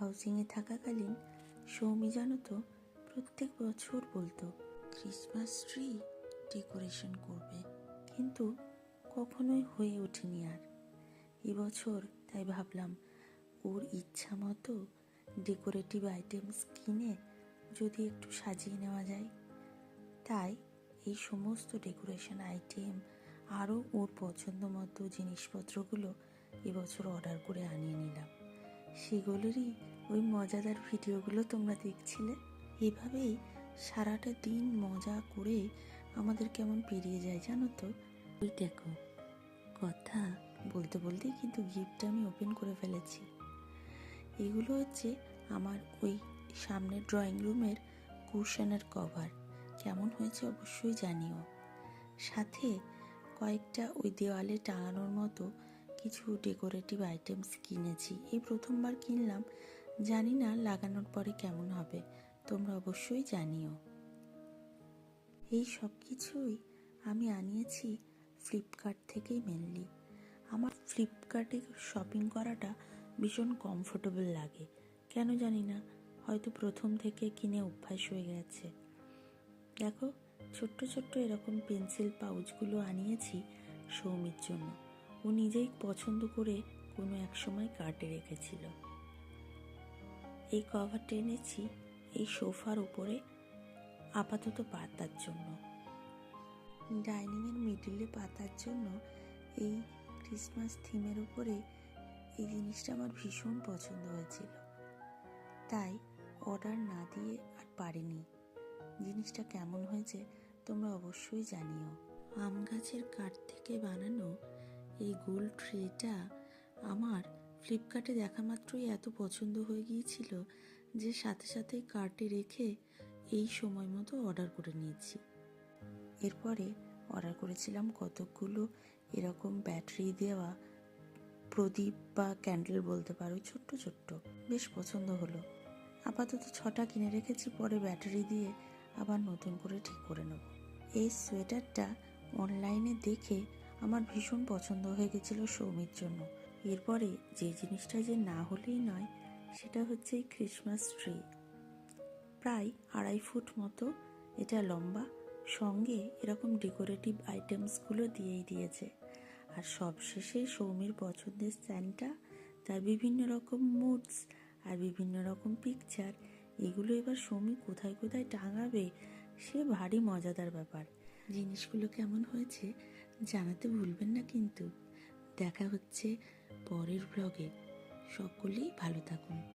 হাউজিংয়ে থাকাকালীন সৌমি জানো তো প্রত্যেক বছর বলতো ক্রিসমাস ট্রি ডেকোরেশন করবে, কিন্তু কখনোই হয়ে ওঠেনি। আর এবছর তাই ভাবলাম ওর ইচ্ছা মতো ডেকোরেটিভ আইটেমস কিনে যদি একটু সাজিয়ে নেওয়া যায়। তাই এই সমস্ত ডেকোরেশন আইটেম আরও ওর পছন্দ মতো জিনিসপত্রগুলো এবছর অর্ডার করে আনিয়ে নিলাম। সেগুলোরই ওই মজাদার ভিডিওগুলো তোমরা দেখছিলে। এভাবেই সারাটা দিন মজা করে আমাদের কেমন পেরিয়ে যায় জানো তো। ওই দেখো, কথা বলতে বলতেই কিন্তু গিফটটা আমি ওপেন করে ফেলেছি। এগুলো হচ্ছে আমার ওই সামনের ড্রয়িং রুমের কুশনের কভার। কেমন হয়েছে অবশ্যই জানিও। সাথে কয়েকটা ওই দেওয়ালে টাঙানোর মতো কিছু ডেকোরেটিভ আইটেমস কিনেছি। এই প্রথমবার কিনলাম, জানি না লাগানোর পরে কেমন হবে, তোমরা অবশ্যই জানিও। এই সব কিছুই আমি আনিয়েছি ফ্লিপকার্ট থেকেই মেনলি। আমার ফ্লিপকার্টে শপিং করাটা ভীষণ কমফোর্টেবল লাগে, কেন জানি না, হয়তো প্রথম থেকে কিনে অভ্যাস হয়ে গেছে। দেখো, ছোট্ট ছোট্ট এরকম পেন্সিল পাউচগুলো আনিয়েছি সৌমির জন্য। ও নিজেই পছন্দ করে কোনো এক সময় কার্টে রেখেছিল। এই কভারটা এনেছি এই সোফার উপরে আপাতত পাতার জন্য, ডাইনিংয়ের মিডিলে পাতার জন্য। এই ক্রিসমাস থিমের উপরে এই জিনিসটা আমার ভীষণ পছন্দ হয়েছিল, তাই অর্ডার না দিয়ে আর পারিনি। জিনিসটা কেমন হয়েছে তোমরা অবশ্যই জানিও। আম গাছের কাঠ থেকে বানানো এই গোল ট্রেটা আমার ফ্লিপকার্টে দেখা মাত্রই এত পছন্দ হয়ে গিয়েছিল যে সাথে সাথে কার্টে রেখে এই সময় মতো অর্ডার করে নিয়েছি। এরপরে অর্ডার করেছিলাম কতকগুলো এরকম ব্যাটারি দেওয়া প্রদীপ বা ক্যান্ডেল বলতে পারো, ছোট্ট ছোট্ট, বেশ পছন্দ হলো। আপাতত 6টা কিনে রেখেছি, পরে ব্যাটারি দিয়ে আবার নতুন করে ঠিক করে নেব। এই সোয়েটারটা অনলাইনে দেখে আমার ভীষণ পছন্দ হয়ে গেছিল সৌমির জন্য। এরপরে যে জিনিসটা যে না হলেই নয় সেটা হচ্ছে এই ক্রিসমাস ট্রি। প্রায় 2.5 ফুট মতো এটা লম্বা, সঙ্গে এরকম ডেকোরেটিভ আইটেমসগুলো দিয়েই দিয়েছে। আর সবশেষে সৌমির পছন্দের স্যান্টা, তার বিভিন্ন রকম মুডস আর বিভিন্ন রকম পিকচার, এগুলো এবার সৌমি কোথায় কোথায় টাঙাবে সে ভারী মজাদার ব্যাপার। জিনিসগুলো কেমন হয়েছে জানাতে ভুলবেন না কিন্তু। দেখা হচ্ছে পরের ব্লগে। সকলেই ভালো থাকুন।